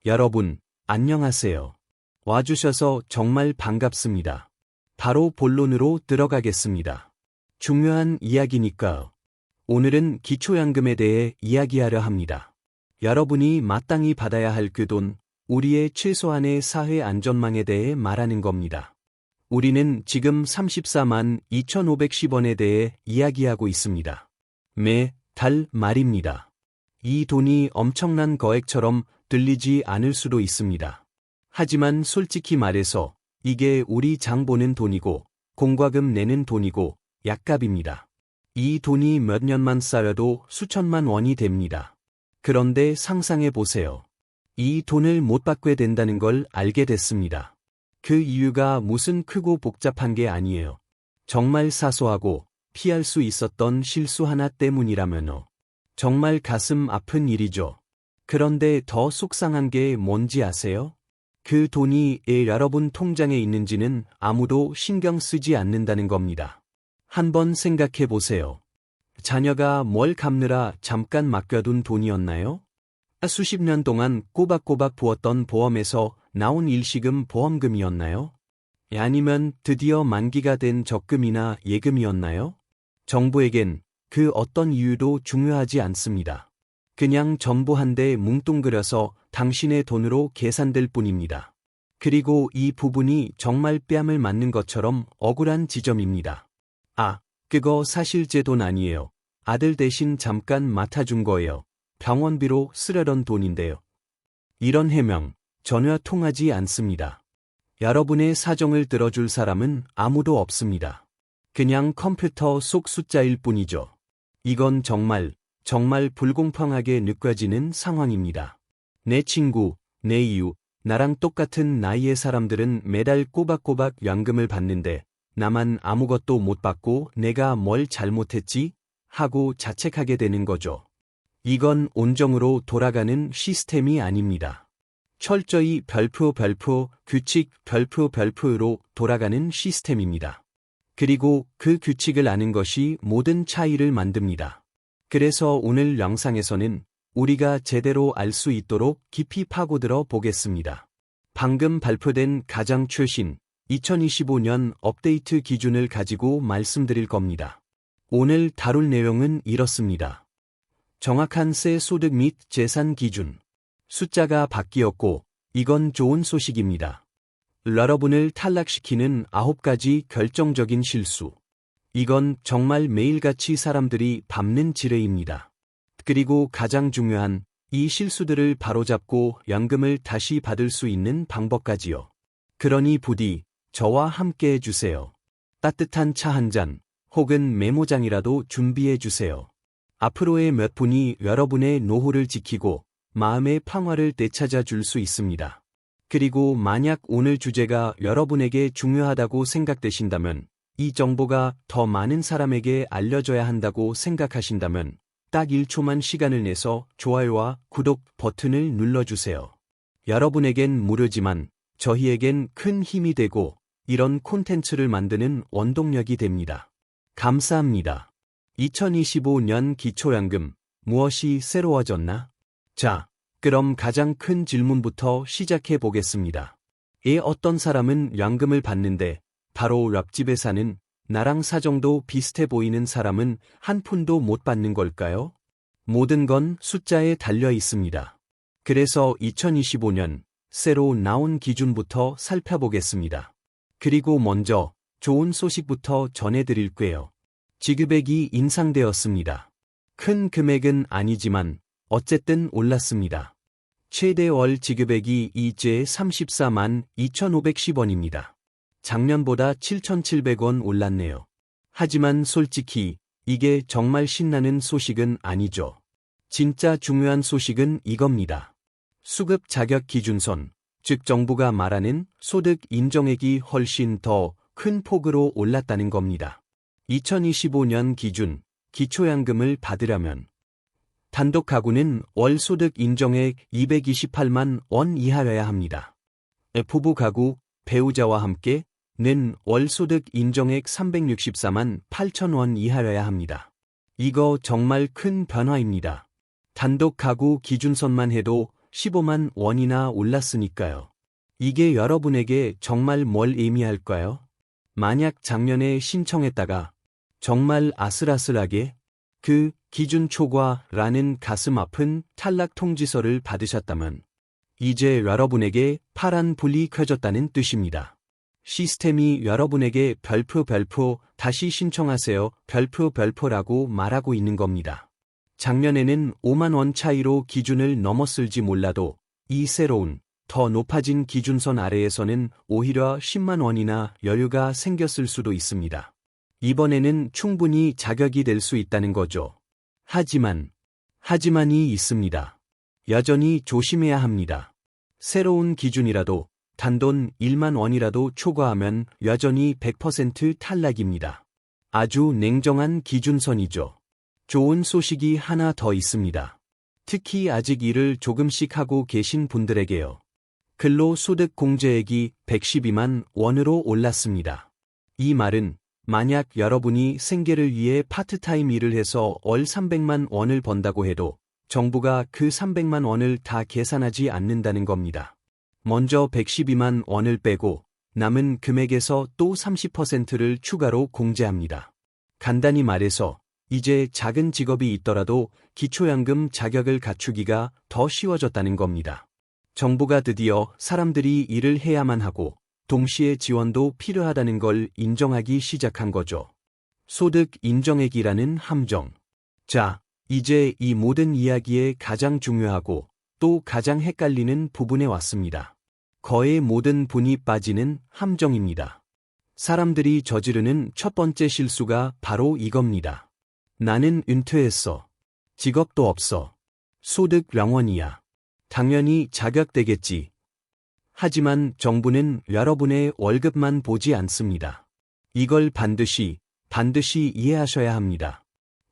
여러분, 안녕하세요. 와주셔서 정말 반갑습니다. 바로 본론으로 들어가겠습니다. 중요한 이야기니까요. 오늘은 기초연금에 대해 이야기하려 합니다. 여러분이 마땅히 받아야 할 그 돈, 우리의 최소한의 사회 안전망에 대해 말하는 겁니다. 우리는 지금 34만 2,510원에 대해 이야기하고 있습니다. 달 말입니다. 이 돈이 엄청난 거액처럼 들리지 않을 수도 있습니다. 하지만 솔직히 말해서 이게 우리 장 보는 돈이고 공과금 내는 돈이고 약값입니다. 이 돈이 몇 년만 쌓여도 수천만 원이 됩니다. 그런데 상상해 보세요. 이 돈을 못 받게 된다는 걸 알게 됐습니다. 그 이유가 무슨 크고 복잡한 게 아니에요. 정말 사소하고 피할 수 있었던 실수 하나 때문이라면요. 정말 가슴 아픈 일이죠. 그런데 더 속상한 게 뭔지 아세요? 그 돈이 여러분 통장에 있는지는 아무도 신경 쓰지 않는다는 겁니다. 한번 생각해 보세요. 자녀가 뭘 갚느라 잠깐 맡겨둔 돈이었나요? 수십 년 동안 꼬박꼬박 부었던 보험에서 나온 일시금 보험금이었나요? 아니면 드디어 만기가 된 적금이나 예금이었나요? 정부에겐 그 어떤 이유도 중요하지 않습니다. 그냥 정보 한 대 뭉뚱그려서 당신의 돈으로 계산될 뿐입니다. 그리고 이 부분이 정말 뺨을 맞는 것처럼 억울한 지점입니다. 그거 사실 제 돈 아니에요. 아들 대신 잠깐 맡아준 거예요. 병원비로 쓰려던 돈인데요. 이런 해명 전혀 통하지 않습니다. 여러분의 사정을 들어줄 사람은 아무도 없습니다. 그냥 컴퓨터 속 숫자일 뿐이죠. 이건 정말 불공평하게 느껴지는 상황입니다. 내 친구, 내 이웃, 나랑 똑같은 나이의 사람들은 매달 꼬박꼬박 연금을 받는데 나만 아무것도 못 받고 내가 뭘 잘못했지? 하고 자책하게 되는 거죠. 이건 온정으로 돌아가는 시스템이 아닙니다. 철저히 별표, 규칙, 별표로 돌아가는 시스템입니다. 그리고 그 규칙을 아는 것이 모든 차이를 만듭니다. 그래서 오늘 영상에서는 우리가 제대로 알 수 있도록 깊이 파고들어 보겠습니다. 방금 발표된 가장 최신 2025년 업데이트 기준을 가지고 말씀드릴 겁니다. 오늘 다룰 내용은 이렇습니다. 정확한 세 소득 및 재산 기준. 숫자가 바뀌었고 이건 좋은 소식입니다. 여러분을 탈락시키는 9가지 결정적인 실수. 이건 정말 매일같이 사람들이 밟는 지뢰입니다. 그리고 가장 중요한 이 실수들을 바로잡고 연금을 다시 받을 수 있는 방법까지요. 그러니 부디 저와 함께 해주세요. 따뜻한 차 한 잔 혹은 메모장이라도 준비해 주세요. 앞으로의 몇 분이 여러분의 노후를 지키고 마음의 평화를 되찾아 줄 수 있습니다. 그리고 만약 오늘 주제가 여러분에게 중요하다고 생각되신다면, 이 정보가 더 많은 사람에게 알려져야 한다고 생각하신다면 딱 1초만 시간을 내서 좋아요와 구독 버튼을 눌러주세요. 여러분에겐 무료지만 저희에겐 큰 힘이 되고 이런 콘텐츠를 만드는 원동력이 됩니다. 감사합니다. 2025년 기초연금, 무엇이 새로워졌나? 자, 그럼 가장 큰 질문부터 시작해 보겠습니다. 어떤 사람은 연금을 받는데 바로 옆집에 사는 나랑 사정도 비슷해 보이는 사람은 한 푼도 못 받는 걸까요? 모든 건 숫자에 달려 있습니다. 그래서 2025년 새로 나온 기준부터 살펴보겠습니다. 그리고 먼저 좋은 소식부터 전해드릴게요. 지급액이 인상되었습니다. 큰 금액은 아니지만 어쨌든 올랐습니다. 최대 월 지급액이 이제 34만 2,510원입니다. 작년보다 7,700원 올랐네요. 하지만 솔직히 이게 정말 신나는 소식은 아니죠. 진짜 중요한 소식은 이겁니다. 수급 자격 기준선, 즉 정부가 말하는 소득 인정액이 훨씬 더 큰 폭으로 올랐다는 겁니다. 2025년 기준 기초연금을 받으려면 단독 가구는 월 소득 인정액 228만 원 이하여야 합니다. 부부 가구, 배우자와 함께 는 월 소득 인정액 364만 8천 원 이하여야 합니다. 이거 정말 큰 변화입니다. 단독 가구 기준선만 해도 15만 원이나 올랐으니까요. 이게 여러분에게 정말 뭘 의미할까요? 만약 작년에 신청했다가 정말 아슬아슬하게 그 기준 초과라는 가슴 아픈 탈락 통지서를 받으셨다면 이제 여러분에게 파란 불이 켜졌다는 뜻입니다. 시스템이 여러분에게 별표 다시 신청하세요 별표라고 말하고 있는 겁니다. 작년에는 5만 원 차이로 기준을 넘었을지 몰라도 이 새로운 더 높아진 기준선 아래에서는 오히려 10만 원이나 여유가 생겼을 수도 있습니다. 이번에는 충분히 자격이 될 수 있다는 거죠. 하지만이 있습니다. 여전히 조심해야 합니다. 새로운 기준이라도 단돈 1만 원이라도 초과하면 여전히 100% 탈락입니다. 아주 냉정한 기준선이죠. 좋은 소식이 하나 더 있습니다. 특히 아직 일을 조금씩 하고 계신 분들에게요. 근로소득 공제액이 112만 원으로 올랐습니다. 이 말은 만약 여러분이 생계를 위해 파트타임 일을 해서 월 300만 원을 번다고 해도 정부가 그 300만 원을 다 계산하지 않는다는 겁니다. 먼저 112만 원을 빼고 남은 금액에서 또 30%를 추가로 공제합니다. 간단히 말해서 이제 작은 직업이 있더라도 기초연금 자격을 갖추기가 더 쉬워졌다는 겁니다. 정부가 드디어 사람들이 일을 해야만 하고 동시에 지원도 필요하다는 걸 인정하기 시작한 거죠. 소득 인정액이라는 함정. 자, 이제 이 모든 이야기의 가장 중요하고 또 가장 헷갈리는 부분에 왔습니다. 거의 모든 분이 빠지는 함정입니다. 사람들이 저지르는 첫 번째 실수가 바로 이겁니다. 나는 은퇴했어. 직업도 없어. 소득 0원이야. 당연히 자격되겠지. 하지만 정부는 여러분의 월급만 보지 않습니다. 이걸 반드시 이해하셔야 합니다.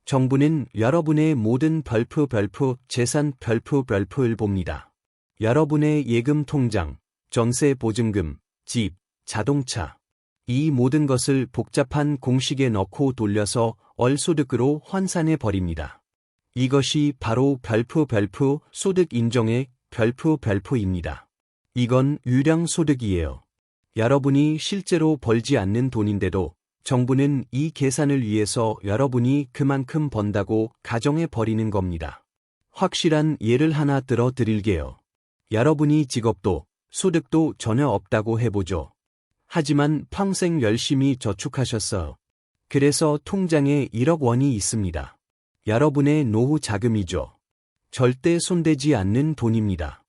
정부는 여러분의 모든 별표 재산 별표를 봅니다. 여러분의 예금 통장, 전세 보증금, 집, 자동차. 이 모든 것을 복잡한 공식에 넣고 돌려서 월소득으로 환산해 버립니다. 이것이 바로 별표 소득 인정액 별표입니다. 이건 유령 소득이에요. 여러분이 실제로 벌지 않는 돈인데도 정부는 이 계산을 위해서 여러분이 그만큼 번다고 가정해 버리는 겁니다. 확실한 예를 하나 들어 드릴게요. 여러분이 직업도 소득도 전혀 없다고 해보죠. 하지만 평생 열심히 저축하셨어요. 그래서 통장에 1억 원이 있습니다. 여러분의 노후 자금이죠. 절대 손대지 않는 돈입니다.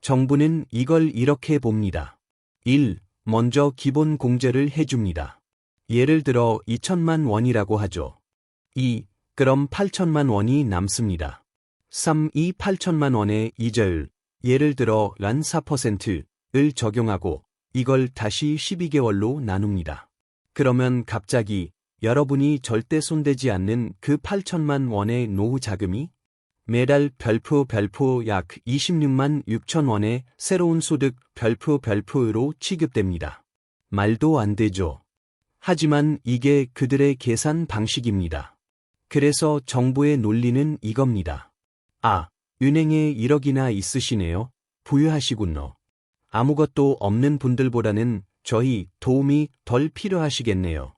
정부는 이걸 이렇게 봅니다. 1. 먼저 기본 공제를 해줍니다. 예를 들어 2천만 원이라고 하죠. 2. 그럼 8천만 원이 남습니다. 3. 이 8천만 원의 이자율, 예를 들어 란 4%를 적용하고 이걸 다시 12개월로 나눕니다. 그러면 갑자기 여러분이 절대 손대지 않는 그 8천만 원의 노후 자금이 매달 별표 약 26만 6천 원의 새로운 소득 별표로 취급됩니다. 말도 안 되죠. 하지만 이게 그들의 계산 방식입니다. 그래서 정부의 논리는 이겁니다. 아, 은행에 1억이나 있으시네요. 부유하시군요. 아무것도 없는 분들보다는 저희 도움이 덜 필요하시겠네요.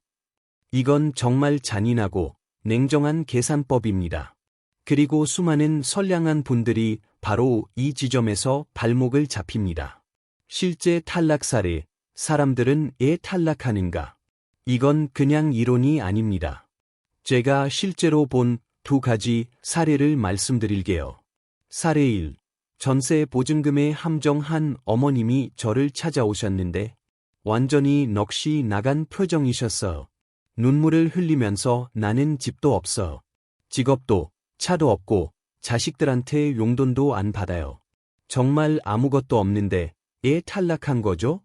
이건 정말 잔인하고 냉정한 계산법입니다. 그리고 수많은 선량한 분들이 바로 이 지점에서 발목을 잡힙니다. 실제 탈락 사례, 사람들은 왜 탈락하는가? 이건 그냥 이론이 아닙니다. 제가 실제로 본 2가지 사례를 말씀드릴게요. 사례 1. 전세 보증금에 함정한 어머님이 저를 찾아오셨는데 완전히 넋이 나간 표정이셨어요. 눈물을 흘리면서 나는 집도 없어. 직업도 차도 없고 자식들한테 용돈도 안 받아요. 정말 아무것도 없는데 왜 탈락한 거죠?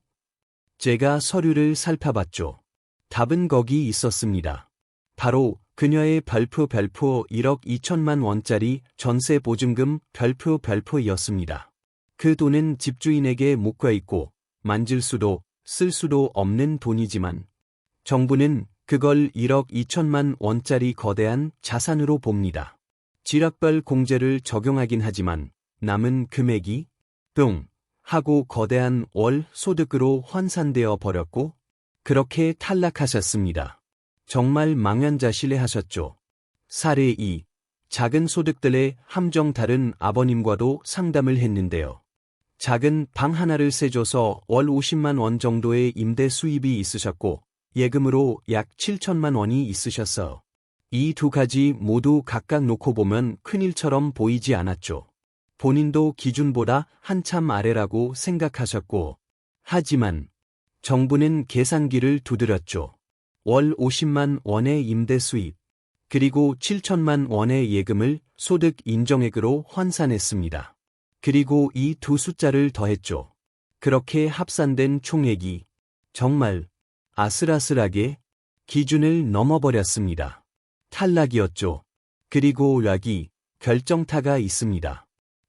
제가 서류를 살펴봤죠. 답은 거기 있었습니다. 바로 그녀의 별표 1억 2천만 원짜리 전세 보증금 별표였습니다. 그 돈은 집주인에게 묶여있고 만질 수도 쓸 수도 없는 돈이지만 정부는 그걸 1억 2천만 원짜리 거대한 자산으로 봅니다. 지역별 공제를 적용하긴 하지만 남은 금액이 뿅 하고 거대한 월 소득으로 환산되어 버렸고 그렇게 탈락하셨습니다. 정말 망연자실해하셨죠. 사례 2. 작은 소득들의 함정 다른 아버님과도 상담을 했는데요. 작은 방 하나를 세줘서 월 50만 원 정도의 임대 수입이 있으셨고 예금으로 약 7천만 원이 있으셨어요. 이 두 가지 모두 각각 놓고 보면 큰일처럼 보이지 않았죠. 본인도 기준보다 한참 아래라고 생각하셨고 하지만 정부는 계산기를 두드렸죠. 월 50만 원의 임대 수입 그리고 7천만 원의 예금을 소득 인정액으로 환산했습니다. 그리고 이 두 숫자를 더했죠. 그렇게 합산된 총액이 정말 아슬아슬하게 기준을 넘어버렸습니다. 탈락이었죠. 그리고 여기 결정타가 있습니다.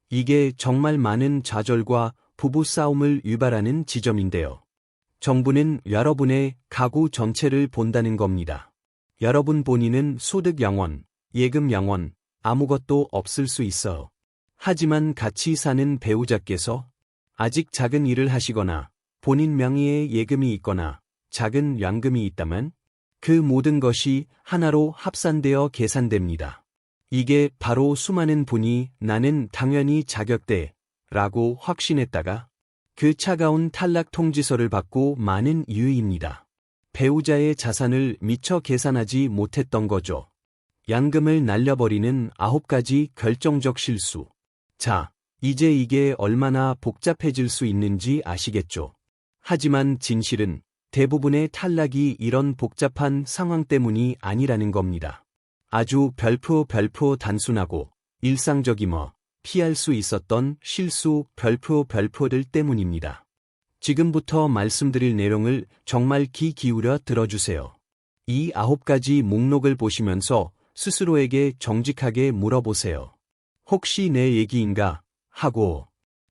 이게 정말 많은 좌절과 부부싸움을 유발하는 지점인데요. 정부는 여러분의 가구 전체를 본다는 겁니다. 여러분 본인은 소득 0원, 예금 0원, 아무것도 없을 수 있어요. 하지만 같이 사는 배우자께서 아직 작은 일을 하시거나 본인 명의의 예금이 있거나 작은 연금이 있다면 그 모든 것이 하나로 합산되어 계산됩니다. 이게 바로 수많은 분이 나는 당연히 자격돼 라고 확신했다가 그 차가운 탈락 통지서를 받고 많은 이유입니다. 배우자의 자산을 미처 계산하지 못했던 거죠. 연금을 날려버리는 9가지 결정적 실수. 자, 이제 이게 얼마나 복잡해질 수 있는지 아시겠죠? 하지만 진실은 대부분의 탈락이 이런 복잡한 상황 때문이 아니라는 겁니다. 아주 별표 단순하고 일상적이며 피할 수 있었던 실수 별표들 때문입니다. 지금부터 말씀드릴 내용을 정말 귀 기울여 들어주세요. 이 9가지 목록을 보시면서 스스로에게 정직하게 물어보세요. 혹시 내 얘기인가? 하고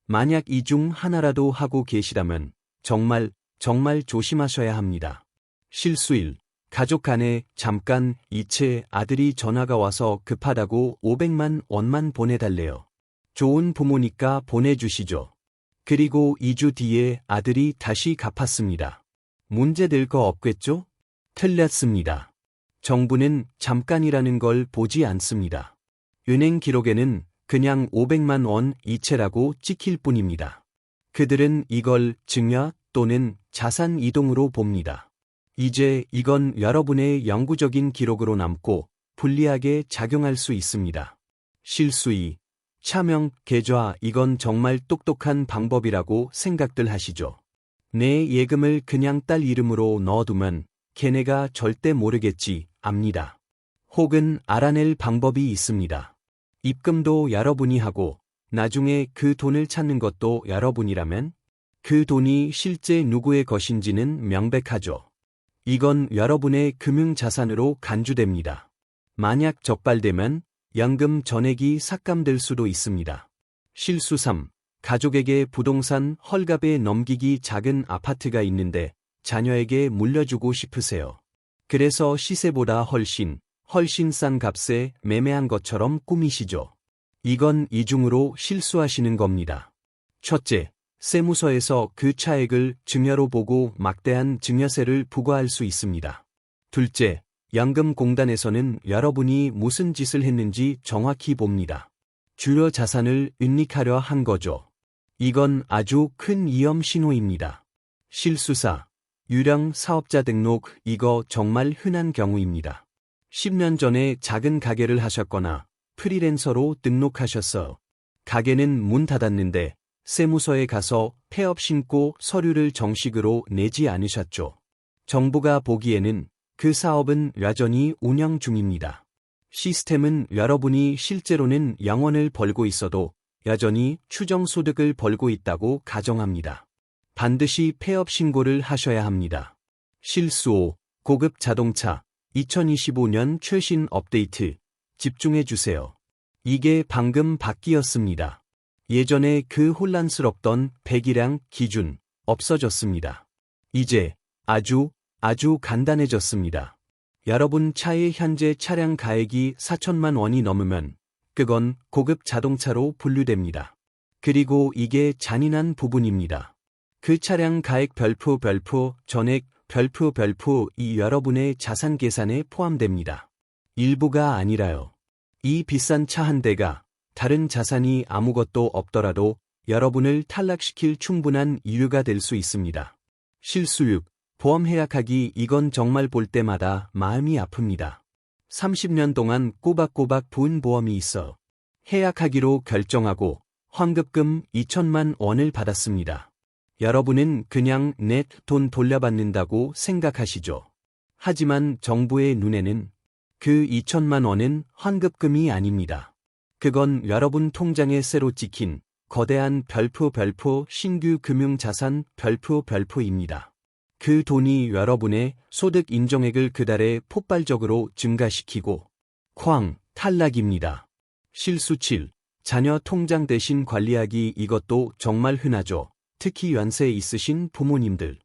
만약 이 중 하나라도 하고 계시다면 정말 조심하셔야 합니다. 실수 1. 가족 간에 잠깐 이체 아들이 전화가 와서 급하다고 500만 원만 보내달래요. 좋은 부모니까 보내주시죠. 그리고 2주 뒤에 아들이 다시 갚았습니다. 문제될 거 없겠죠? 틀렸습니다. 정부는 잠깐이라는 걸 보지 않습니다. 은행 기록에는 그냥 500만 원 이체라고 찍힐 뿐입니다. 그들은 이걸 증여 또는 자산 이동으로 봅니다. 이제 이건 여러분의 영구적인 기록으로 남고 불리하게 작용할 수 있습니다. 실수 2. 차명, 계좌 이건 정말 똑똑한 방법이라고 생각들 하시죠. 내 예금을 그냥 딸 이름으로 넣어두면 걔네가 절대 모르겠지, 압니다. 혹은 알아낼 방법이 있습니다. 입금도 여러분이 하고 나중에 그 돈을 찾는 것도 여러분이라면 그 돈이 실제 누구의 것인지는 명백하죠. 이건 여러분의 금융자산으로 간주됩니다. 만약 적발되면 연금 전액이 삭감될 수도 있습니다. 실수 3. 가족에게 부동산 헐값에 넘기기 작은 아파트가 있는데 자녀에게 물려주고 싶으세요. 그래서 시세보다 훨씬 싼 값에 매매한 것처럼 꾸미시죠. 이건 이중으로 실수하시는 겁니다. 첫째, 세무서에서 그 차액을 증여로 보고 막대한 증여세를 부과할 수 있습니다. 둘째, 연금공단에서는 여러분이 무슨 짓을 했는지 정확히 봅니다. 주요 자산을 은닉하려 한 거죠. 이건 아주 큰 위험 신호입니다. 실수 4. 유령 사업자 등록 이거 정말 흔한 경우입니다. 10년 전에 작은 가게를 하셨거나 프리랜서로 등록하셨어. 가게는 문 닫았는데 세무서에 가서 폐업 신고 서류를 정식으로 내지 않으셨죠. 정부가 보기에는 그 사업은 여전히 운영 중입니다. 시스템은 여러분이 실제로는 0원을 벌고 있어도 여전히 추정소득을 벌고 있다고 가정합니다. 반드시 폐업 신고를 하셔야 합니다. 실수 5. 고급 자동차 2025년 최신 업데이트 집중해 주세요. 이게 방금 바뀌었습니다. 예전에 그 혼란스럽던 배기량 기준 없어졌습니다. 이제 아주 간단해졌습니다. 여러분 차의 현재 차량 가액이 4천만 원이 넘으면 그건 고급 자동차로 분류됩니다. 그리고 이게 잔인한 부분입니다. 그 차량 가액 별표 전액 별표 이 여러분의 자산 계산에 포함됩니다. 일부가 아니라요. 이 비싼 차 한 대가 다른 자산이 아무것도 없더라도 여러분을 탈락시킬 충분한 이유가 될 수 있습니다. 실수 6. 보험 해약하기. 이건 정말 볼 때마다 마음이 아픕니다. 30년 동안 꼬박꼬박 부은 보험이 있어 해약하기로 결정하고 환급금 2천만 원을 받았습니다. 여러분은 그냥 내 돈 돌려받는다고 생각하시죠. 하지만 정부의 눈에는 그 2천만 원은 환급금이 아닙니다. 그건 여러분 통장에 새로 찍힌 거대한 별표 신규 금융자산 별표입니다. 그 돈이 여러분의 소득 인정액을 그달에 폭발적으로 증가시키고 탈락입니다. 실수 7. 자녀 통장 대신 관리하기. 이것도 정말 흔하죠. 특히 연세 있으신 부모님들.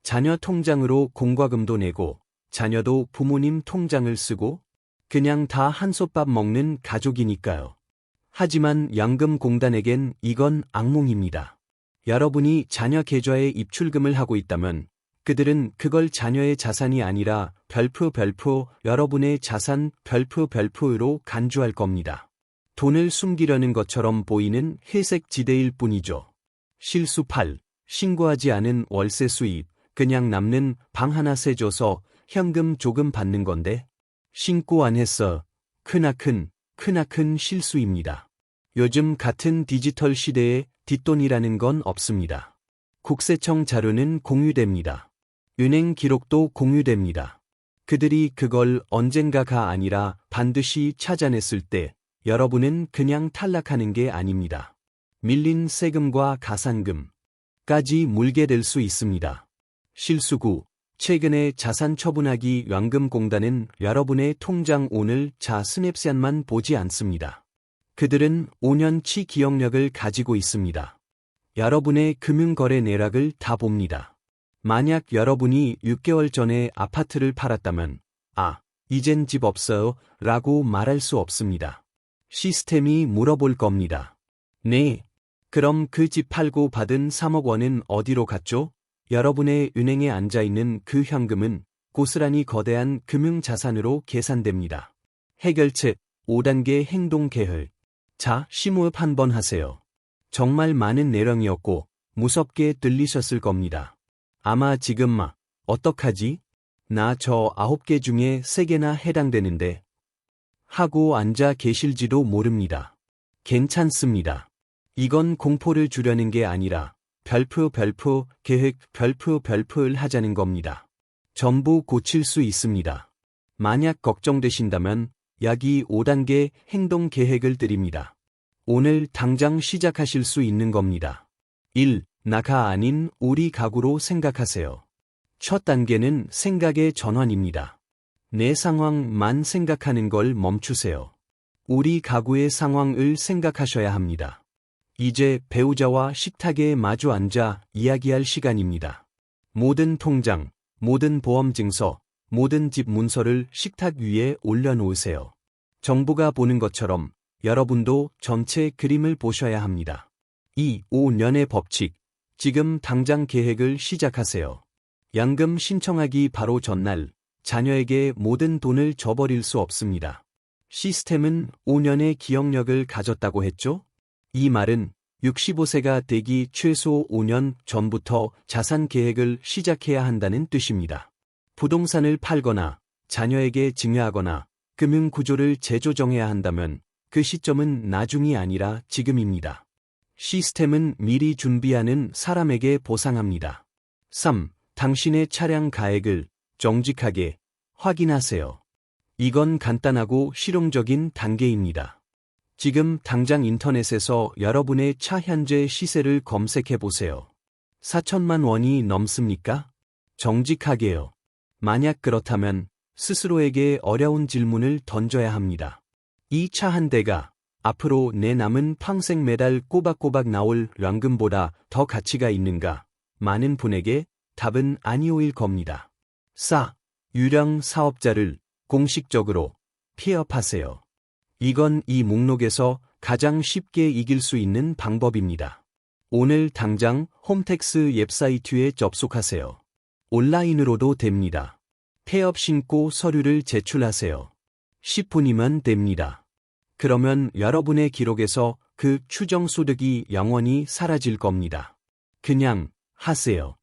자녀 통장으로 공과금도 내고 자녀도 부모님 통장을 쓰고 그냥 다 한솥밥 먹는 가족이니까요. 하지만 양금공단에겐 이건 악몽입니다. 여러분이 자녀 계좌에 입출금을 하고 있다면 그들은 그걸 자녀의 자산이 아니라 별표 여러분의 자산 별표로 간주할 겁니다. 돈을 숨기려는 것처럼 보이는 회색 지대일 뿐이죠. 실수 8. 신고하지 않은 월세 수입. 그냥 남는 방 하나 세줘서 현금 조금 받는 건데 신고 안 했어. 크나큰 실수입니다. 요즘 같은 디지털 시대에 뒷돈이라는 건 없습니다. 국세청 자료는 공유됩니다. 은행 기록도 공유됩니다. 그들이 그걸 언젠가가 아니라 반드시 찾아냈을 때 여러분은 그냥 탈락하는 게 아닙니다. 밀린 세금과 가산금까지 물게 될 수 있습니다. 실수 9. 최근에 자산 처분하기. 양금공단은 여러분의 통장 오늘 자 스냅샷만 보지 않습니다. 그들은 5년치 기억력을 가지고 있습니다. 여러분의 금융거래 내락을 다 봅니다. 만약 여러분이 6개월 전에 아파트를 팔았다면 이젠 집 없어요 라고 말할 수 없습니다. 시스템이 물어볼 겁니다. 네. 그럼 그 집 팔고 받은 3억 원은 어디로 갔죠? 여러분의 은행에 앉아있는 그 현금은 고스란히 거대한 금융자산으로 계산됩니다. 해결책 5단계 행동계획. 자, 심호흡 한번 하세요. 정말 많은 내용이었고 무섭게 들리셨을 겁니다. 아마 지금 어떡하지? 나 저 9개 중에 3개나 해당되는데 하고 앉아 계실지도 모릅니다. 괜찮습니다. 이건 공포를 주려는 게 아니라 별표 계획 별표를 하자는 겁니다. 전부 고칠 수 있습니다. 만약 걱정되신다면 여기 5단계 행동 계획을 드립니다. 오늘 당장 시작하실 수 있는 겁니다. 1. 나가 아닌 우리 가구로 생각하세요. 첫 단계는 생각의 전환입니다. 내 상황만 생각하는 걸 멈추세요. 우리 가구의 상황을 생각하셔야 합니다. 이제 배우자와 식탁에 마주 앉아 이야기할 시간입니다. 모든 통장, 모든 보험 증서, 모든 집 문서를 식탁 위에 올려놓으세요. 정부가 보는 것처럼 여러분도 전체 그림을 보셔야 합니다. 2. 5년의 법칙. 지금 당장 계획을 시작하세요. 양금 신청하기 바로 전날 자녀에게 모든 돈을 줘버릴 수 없습니다. 시스템은 5년의 기억력을 가졌다고 했죠? 이 말은 65세가 되기 최소 5년 전부터 자산 계획을 시작해야 한다는 뜻입니다. 부동산을 팔거나 자녀에게 증여하거나 금융 구조를 재조정해야 한다면 그 시점은 나중이 아니라 지금입니다. 시스템은 미리 준비하는 사람에게 보상합니다. 3. 당신의 차량 가액을 정직하게 확인하세요. 이건 간단하고 실용적인 단계입니다. 지금 당장 인터넷에서 여러분의 차 현재 시세를 검색해 보세요. 4천만 원이 넘습니까? 정직하게요. 만약 그렇다면 스스로에게 어려운 질문을 던져야 합니다. 이 차 한 대가 앞으로 내 남은 평생 매달 꼬박꼬박 나올 연금보다 더 가치가 있는가? 많은 분에게 답은 아니오일 겁니다. 4. 유령 사업자를 공식적으로 폐업하세요. 이건 이 목록에서 가장 쉽게 이길 수 있는 방법입니다. 오늘 당장 홈택스 웹사이트에 접속하세요. 온라인으로도 됩니다. 폐업 신고 서류를 제출하세요. 10분이면 됩니다. 그러면 여러분의 기록에서 그 추정소득이 영원히 사라질 겁니다. 그냥 하세요.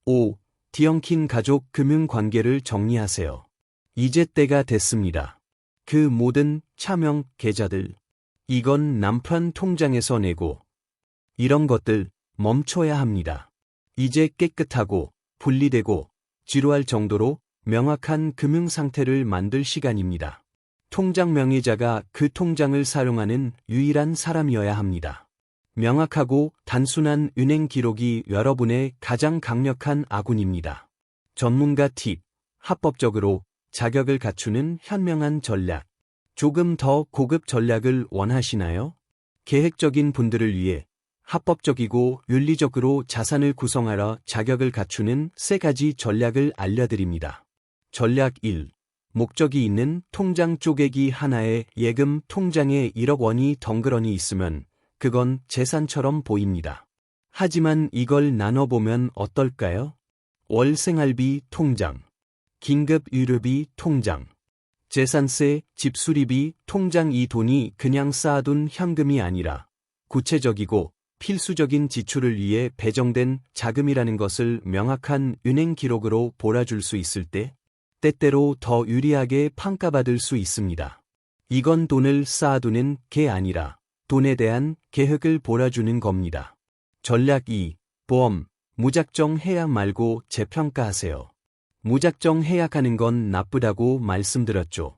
5. 뒤엉킨 가족 금융관계를 정리하세요. 이제 때가 됐습니다. 그 모든 차명 계좌들, 이건 남편 통장에서 내고, 이런 것들 멈춰야 합니다. 이제 깨끗하고 분리되고 지루할 정도로 명확한 금융 상태를 만들 시간입니다. 통장 명의자가 그 통장을 사용하는 유일한 사람이어야 합니다. 명확하고 단순한 은행 기록이 여러분의 가장 강력한 아군입니다. 전문가 팁, 합법적으로 자격을 갖추는 현명한 전략. 조금 더 고급 전략을 원하시나요? 계획적인 분들을 위해 합법적이고 윤리적으로 자산을 구성하러 자격을 갖추는 3가지 전략을 알려드립니다. 전략 1. 목적이 있는 통장 쪼개기 하나에 예금 통장에 1억 원이 덩그러니 있으면 그건 재산처럼 보입니다. 하지만 이걸 나눠보면 어떨까요? 월 생활비 통장, 긴급 의료비 통장, 재산세, 집수리비 통장. 이 돈이 그냥 쌓아둔 현금이 아니라 구체적이고 필수적인 지출을 위해 배정된 자금이라는 것을 명확한 은행 기록으로 몰아줄 수 있을 때 때때로 더 유리하게 평가받을 수 있습니다. 이건 돈을 쌓아두는 게 아니라 돈에 대한 계획을 몰아주는 겁니다. 전략 2. 보험, 무작정 해약 말고 재평가하세요. 무작정 해약하는 건 나쁘다고 말씀드렸죠.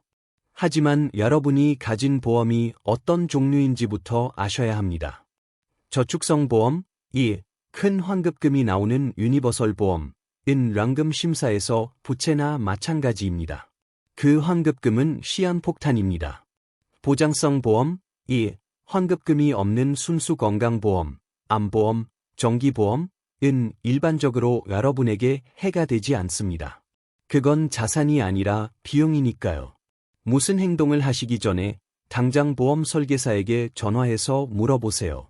하지만 여러분이 가진 보험이 어떤 종류인지부터 아셔야 합니다. 저축성 보험, 2. 큰 환급금이 나오는 유니버설 보험, 은 랑금 심사에서 부채나 마찬가지입니다. 그 환급금은 시한폭탄입니다. 보장성 보험, 2. 환급금이 없는 순수 건강보험, 암보험, 정기보험, 은 일반적으로 여러분에게 해가 되지 않습니다. 그건 자산이 아니라 비용이니까요. 무슨 행동을 하시기 전에 당장 보험 설계사에게 전화해서 물어보세요.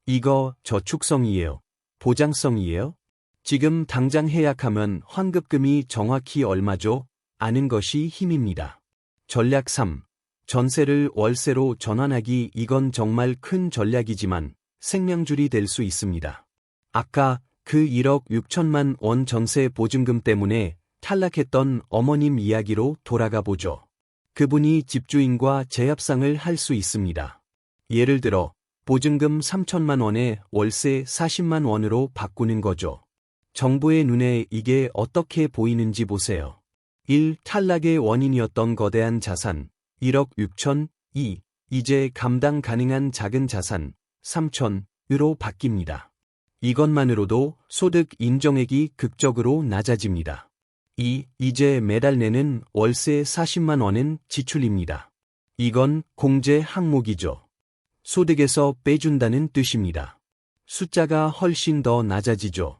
이거 저축성이에요? 보장성이에요? 지금 당장 해약하면 환급금이 정확히 얼마죠? 아는 것이 힘입니다. 전략 3. 전세를 월세로 전환하기. 이건 정말 큰 전략이지만 생명줄이 될 수 있습니다. 아까 그 1억 6천만 원 전세 보증금 때문에 탈락했던 어머님 이야기로 돌아가 보죠. 그분이 집주인과 재협상을 할 수 있습니다. 예를 들어 보증금 3천만 원에 월세 40만 원으로 바꾸는 거죠. 정부의 눈에 이게 어떻게 보이는지 보세요. 1. 탈락의 원인이었던 거대한 자산 1억 6천, 2. 이제 감당 가능한 작은 자산 3천으로 바뀝니다. 이것만으로도 소득 인정액이 극적으로 낮아집니다. 2. 이제 매달 내는 월세 40만 원은 지출입니다. 이건 공제 항목이죠. 소득에서 빼준다는 뜻입니다. 숫자가 훨씬 더 낮아지죠.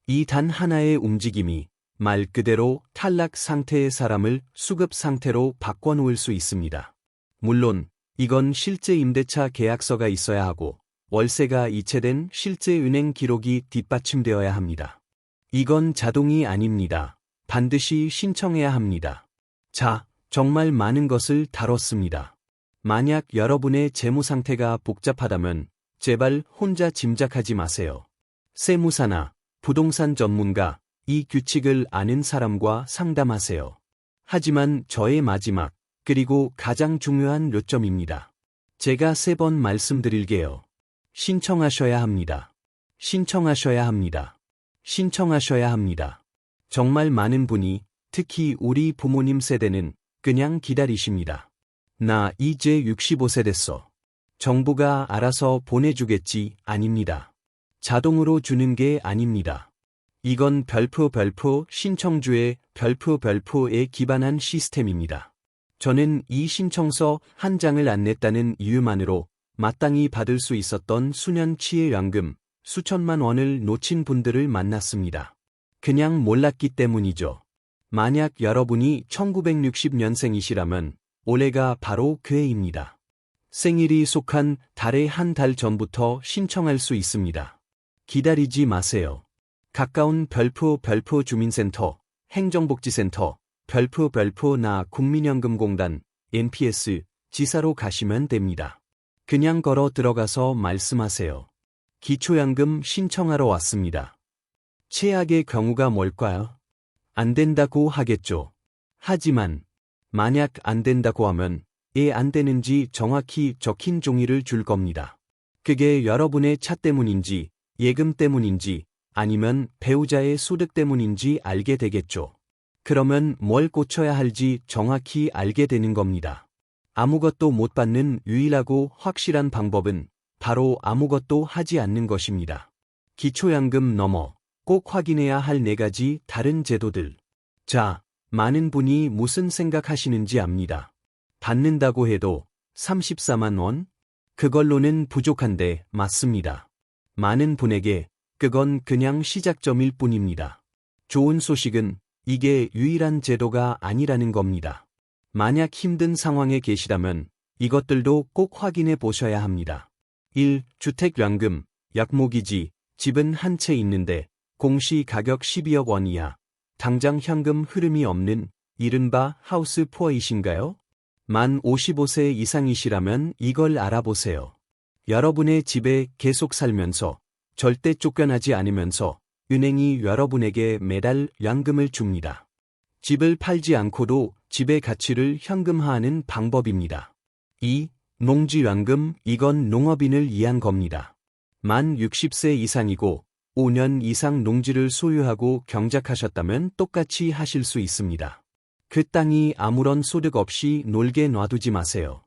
이 단 하나의 움직임이 말 그대로 탈락 상태의 사람을 수급 상태로 바꿔놓을 수 있습니다. 물론 이건 실제 임대차 계약서가 있어야 하고 월세가 이체된 실제 은행 기록이 뒷받침되어야 합니다. 이건 자동이 아닙니다. 반드시 신청해야 합니다. 자, 정말 많은 것을 다뤘습니다. 만약 여러분의 재무 상태가 복잡하다면 제발 혼자 짐작하지 마세요. 세무사나 부동산 전문가, 이 규칙을 아는 사람과 상담하세요. 하지만 저의 마지막, 그리고 가장 중요한 요점입니다. 제가 3번 말씀드릴게요. 신청하셔야 합니다. 신청하셔야 합니다. 신청하셔야 합니다. 정말 많은 분이, 특히 우리 부모님 세대는 그냥 기다리십니다. 나 이제 65세 됐어. 정부가 알아서 보내주겠지. 아닙니다. 자동으로 주는 게 아닙니다. 이건 별표 신청주의 별표에 기반한 시스템입니다. 저는 이 신청서 한 장을 안 냈다는 이유만으로 마땅히 받을 수 있었던 수년치의 연금, 수천만 원을 놓친 분들을 만났습니다. 그냥 몰랐기 때문이죠. 만약 여러분이 1960년생이시라면 올해가 바로 그 해입니다. 생일이 속한 달의 한 달 전부터 신청할 수 있습니다. 기다리지 마세요. 가까운 별표 주민센터, 행정복지센터, 별표 나 국민연금공단, NPS, 지사로 가시면 됩니다. 그냥 걸어 들어가서 말씀하세요. 기초연금 신청하러 왔습니다. 최악의 경우가 뭘까요? 안 된다고 하겠죠. 하지만 만약 안 된다고 하면 왜 안 되는지 정확히 적힌 종이를 줄 겁니다. 그게 여러분의 차 때문인지, 예금 때문인지, 아니면 배우자의 소득 때문인지 알게 되겠죠. 그러면 뭘 고쳐야 할지 정확히 알게 되는 겁니다. 아무것도 못 받는 유일하고 확실한 방법은 바로 아무것도 하지 않는 것입니다. 기초연금 넘어 꼭 확인해야 할 4가지 다른 제도들. 자, 많은 분이 무슨 생각하시는지 압니다. 받는다고 해도 34만 원? 그걸로는 부족한데 맞습니다. 많은 분에게 그건 그냥 시작점일 뿐입니다. 좋은 소식은 이게 유일한 제도가 아니라는 겁니다. 만약 힘든 상황에 계시다면 이것들도 꼭 확인해 보셔야 합니다. 1. 주택연금, 약목이지, 집은 한 채 있는데 공시 가격 12억 원 이하, 당장 현금 흐름이 없는 이른바 하우스 푸어이신가요? 만 55세 이상이시라면 이걸 알아보세요. 여러분의 집에 계속 살면서 절대 쫓겨나지 않으면서 은행이 여러분에게 매달 연금을 줍니다. 집을 팔지 않고도 집의 가치를 현금화하는 방법입니다. 2. 농지연금, 이건 농업인을 위한 겁니다. 만 60세 이상이고 5년 이상 농지를 소유하고 경작하셨다면 똑같이 하실 수 있습니다. 그 땅이 아무런 소득 없이 놀게 놔두지 마세요.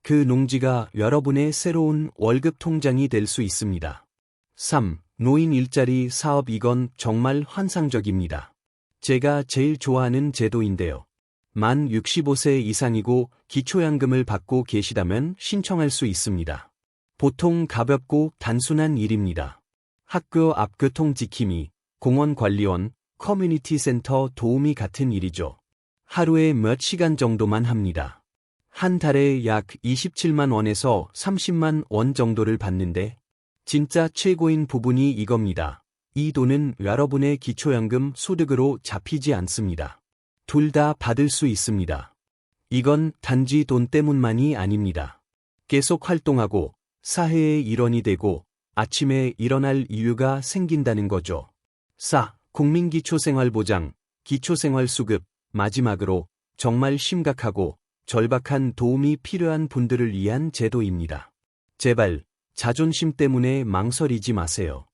그 농지가 여러분의 새로운 월급 통장이 될 수 있습니다. 3. 노인 일자리 사업, 이건 정말 환상적입니다. 제가 제일 좋아하는 제도인데요. 만 65세 이상이고 기초연금을 받고 계시다면 신청할 수 있습니다. 보통 가볍고 단순한 일입니다. 학교 앞 교통 지킴이, 공원 관리원, 커뮤니티 센터 도우미 같은 일이죠. 하루에 몇 시간 정도만 합니다. 한 달에 약 27만 원에서 30만 원 정도를 받는데 진짜 최고인 부분이 이겁니다. 이 돈은 여러분의 기초연금 소득으로 잡히지 않습니다. 둘 다 받을 수 있습니다. 이건 단지 돈 때문만이 아닙니다. 계속 활동하고 사회의 일원이 되고 아침에 일어날 이유가 생긴다는 거죠. 4. 국민기초생활보장, 기초생활수급, 마지막으로 정말 심각하고 절박한 도움이 필요한 분들을 위한 제도입니다. 제발 자존심 때문에 망설이지 마세요.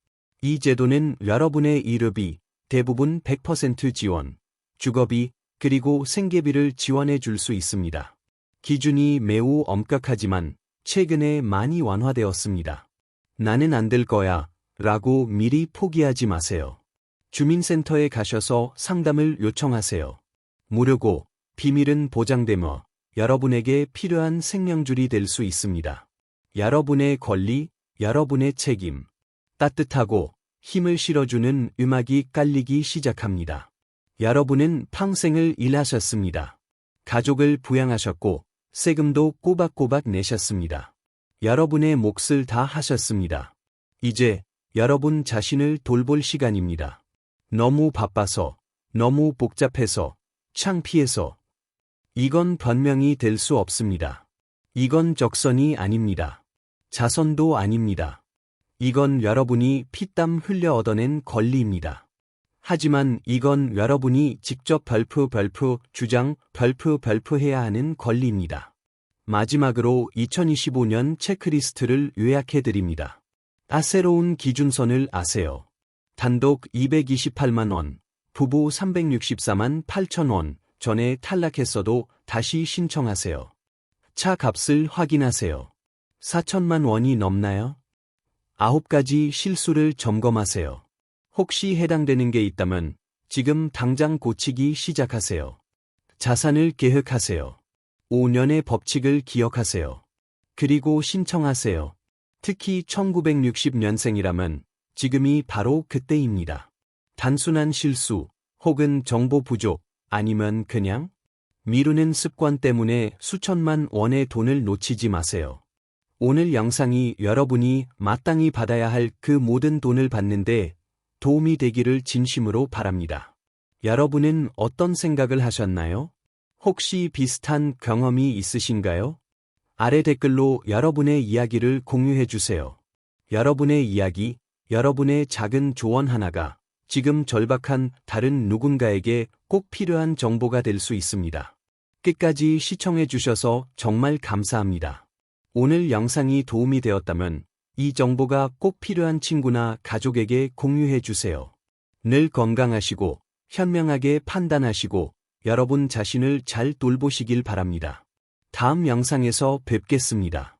이 제도는 여러분의 의료비, 대부분 100% 지원, 주거비, 그리고 생계비를 지원해 줄 수 있습니다. 기준이 매우 엄격하지만 최근에 많이 완화되었습니다. 나는 안 될 거야 라고 미리 포기하지 마세요. 주민센터에 가셔서 상담을 요청하세요. 무료고 비밀은 보장되며 여러분에게 필요한 생명줄이 될 수 있습니다. 여러분의 권리, 여러분의 책임. 따뜻하고 힘을 실어주는 음악이 깔리기 시작합니다. 여러분은 평생을 일하셨습니다. 가족을 부양하셨고 세금도 꼬박꼬박 내셨습니다. 여러분의 몫을 다 하셨습니다. 이제 여러분 자신을 돌볼 시간입니다. 너무 바빠서, 너무 복잡해서, 창피해서. 이건 변명이 될 수 없습니다. 이건 적선이 아닙니다. 자선도 아닙니다. 이건 여러분이 피땀 흘려 얻어낸 권리입니다. 하지만 이건 여러분이 직접 주장 해야 하는 권리입니다. 마지막으로 2025년 체크리스트를 요약해드립니다. 새로운 기준선을 아세요. 단독 228만 원, 부부 364만 8천 원, 전에 탈락했어도 다시 신청하세요. 차 값을 확인하세요. 4천만 원이 넘나요? 9가지 실수를 점검하세요. 혹시 해당되는 게 있다면 지금 당장 고치기 시작하세요. 자산을 계획하세요. 5년의 법칙을 기억하세요. 그리고 신청하세요. 특히 1960년생이라면 지금이 바로 그때입니다. 단순한 실수, 혹은 정보 부족, 아니면 그냥 미루는 습관 때문에 수천만 원의 돈을 놓치지 마세요. 오늘 영상이 여러분이 마땅히 받아야 할 그 모든 돈을 받는데 도움이 되기를 진심으로 바랍니다. 여러분은 어떤 생각을 하셨나요? 혹시 비슷한 경험이 있으신가요? 아래 댓글로 여러분의 이야기를 공유해 주세요. 여러분의 이야기, 여러분의 작은 조언 하나가 지금 절박한 다른 누군가에게 꼭 필요한 정보가 될 수 있습니다. 끝까지 시청해 주셔서 정말 감사합니다. 오늘 영상이 도움이 되었다면 이 정보가 꼭 필요한 친구나 가족에게 공유해 주세요. 늘 건강하시고 현명하게 판단하시고 여러분 자신을 잘 돌보시길 바랍니다. 다음 영상에서 뵙겠습니다.